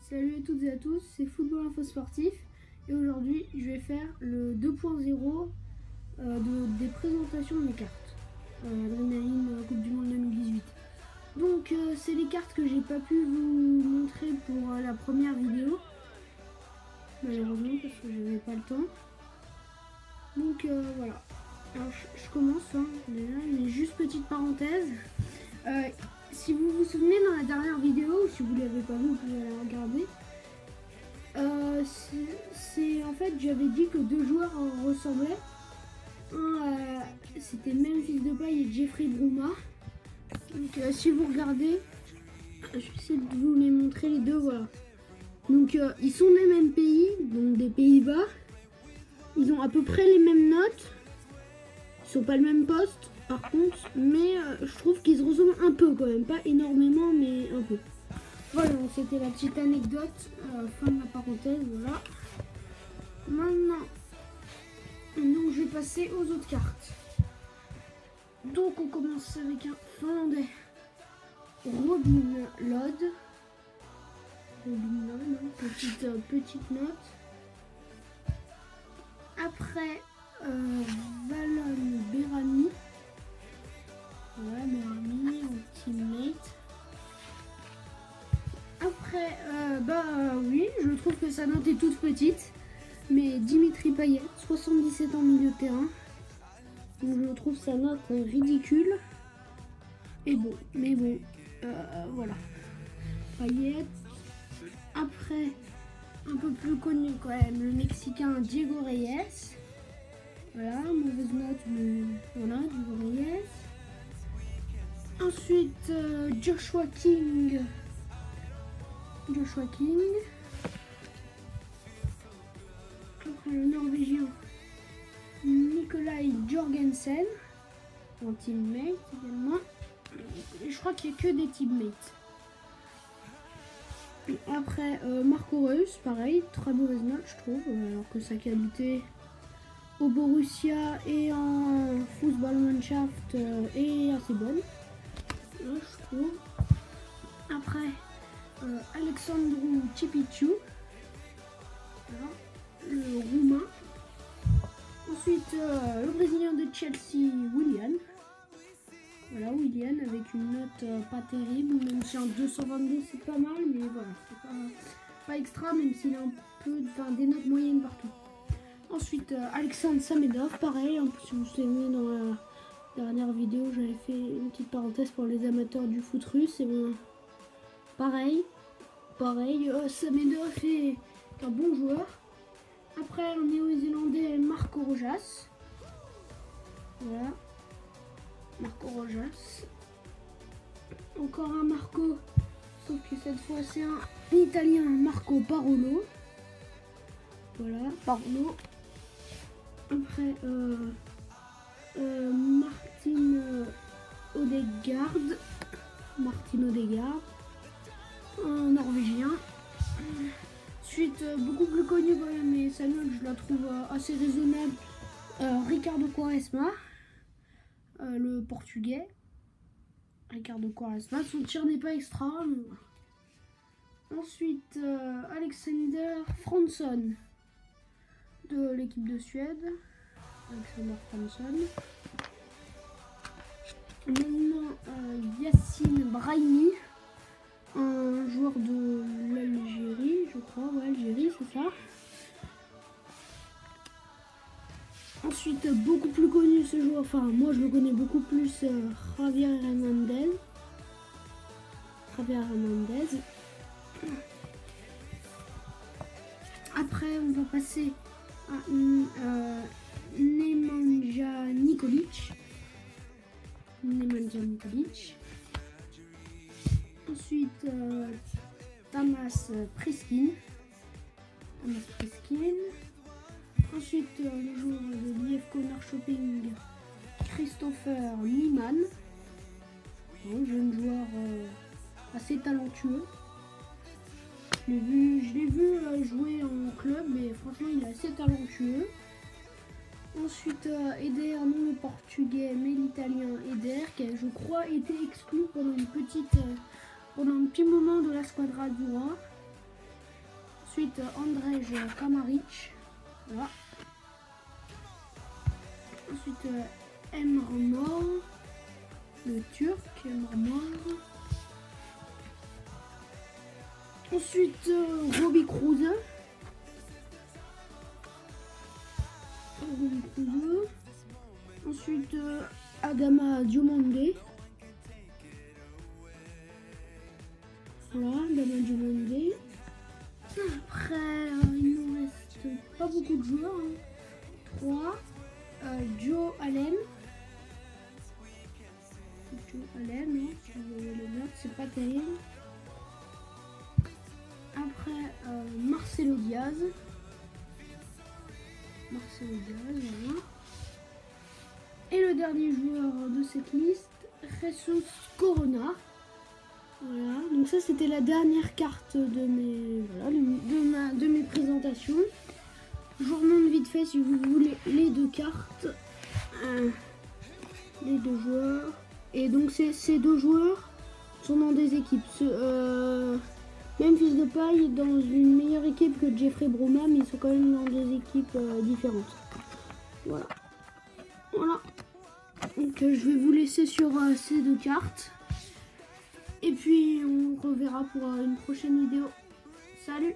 Salut à toutes et à tous, c'est Football Info Sportif et aujourd'hui je vais faire le 2.0 des présentations de mes cartes Adrénaline Coupe du Monde 2018. Donc c'est les cartes que j'ai pas pu vous montrer pour la première vidéo, malheureusement parce que j'avais pas le temps. Donc voilà, alors je commence déjà, mais juste petite parenthèse. Si vous vous souvenez, dans la dernière vidéo, ou si vous ne l'avez pas vu, vous pouvez la regarder. En fait, j'avais dit que deux joueurs ressemblaient. Un, c'était Memphis Depay et Jeffrey Bruma. Donc, si vous regardez, je vais essayer de vous les montrer les deux. Voilà. Donc, ils sont des mêmes pays, donc des Pays-Bas. Ils ont à peu près les mêmes notes. Ils sont pas le même poste. Par contre, mais je trouve qu'ils se ressemblent un peu quand même, pas énormément, mais un peu. Voilà, c'était la petite anecdote, fin de la parenthèse, voilà. Maintenant, donc je vais passer aux autres cartes. Donc on commence avec un Finlandais, Robin Lod. Petite note. Après, Valon Berami. Voilà, Berami en teammate. Après, oui, je trouve que sa note est toute petite. Mais Dimitri Payet, 77 ans milieu de terrain. Donc je trouve sa note ridicule. Et bon, mais bon, voilà. Payet. Après, un peu plus connu quand même, le Mexicain Diego Reyes. Voilà, mauvaise note, mais voilà, Diego Reyes. Ensuite, Joshua King. Après le Norvégien Nikolai Jorgensen en teammate également. Et je crois qu'il n'y a que des teammates. Et après Marco Reus, pareil, très mauvaise note je trouve, alors que sa qualité au Borussia et en Fußballmannschaft est assez bonne, je trouve. Après Alexandru Cipiciu, voilà, le roumain. Ensuite le brésilien de Chelsea, Willian. Voilà, Willian avec une note pas terrible, même si en 222 c'est pas mal, mais voilà, c'est pas extra, même s'il a un peu des notes moyennes partout. Ensuite Alexandre Samedov, pareil, si vous vous souvenez dans la dernière vidéo j'avais fait une petite parenthèse pour les amateurs du foot russe, et bon, pareil, Samedov est un bon joueur. Après un néo-zélandais, Marco Rojas. Voilà, Marco Rojas. Encore un Marco, sauf que cette fois c'est un italien, Marco Parolo. Voilà, Parolo. Après Martin Odegaard, un Norvégien. Ensuite, beaucoup plus connu quand même, mais sa note je la trouve assez raisonnable, Ricardo Quaresma, le portugais. Ricardo Quaresma, son tir n'est pas extra. Mais... Ensuite, Alexander Fransson de l'équipe de Suède. Alexander Fransson. Maintenant, Yassine Brahimi, un joueur de l'Algérie, je crois, ouais, Algérie, c'est ça. Ensuite, beaucoup plus connu ce joueur, enfin, moi je le connais beaucoup plus, Javier Hernandez. Après, on va passer à Nemanja Nikolic. Ensuite, Tamas Priskin. Ensuite, le joueur de l'IFK Norrköping, Christopher Nyman. Un jeune joueur assez talentueux. Je l'ai vu jouer en club, mais franchement, il est assez talentueux. Ensuite, Eder, non le portugais, mais l'italien Eder, qui a, je crois, été exclu pendant un petit moment de la Squadra Azzurra. Ensuite, Andrej Kramaric. Voilà. Ensuite, Emre Mor, le Turc, Emre Mor. Ensuite, Robbie Kruse. Ensuite, Adama Diomandé. Voilà, Adama Diomandé. Après, il nous reste pas beaucoup de joueurs. 3. Joe Allen. Joe Allen, hein, si vous voyez les notes, c'est pas terrible. Après, Marcelo Diaz. Voilà. Et le dernier joueur de cette liste, Jesus Corona. Voilà, donc ça c'était la dernière carte de mes, voilà, de mes présentations. Je vous remonte vite fait si vous voulez les deux cartes. Les deux joueurs. Et donc ces deux joueurs sont dans des équipes. Memphis Depay dans une meilleure équipe que Jeffrey Bruma, mais ils sont quand même dans deux équipes différentes. Voilà. Voilà. Donc je vais vous laisser sur ces deux cartes. Et puis on reverra pour une prochaine vidéo. Salut!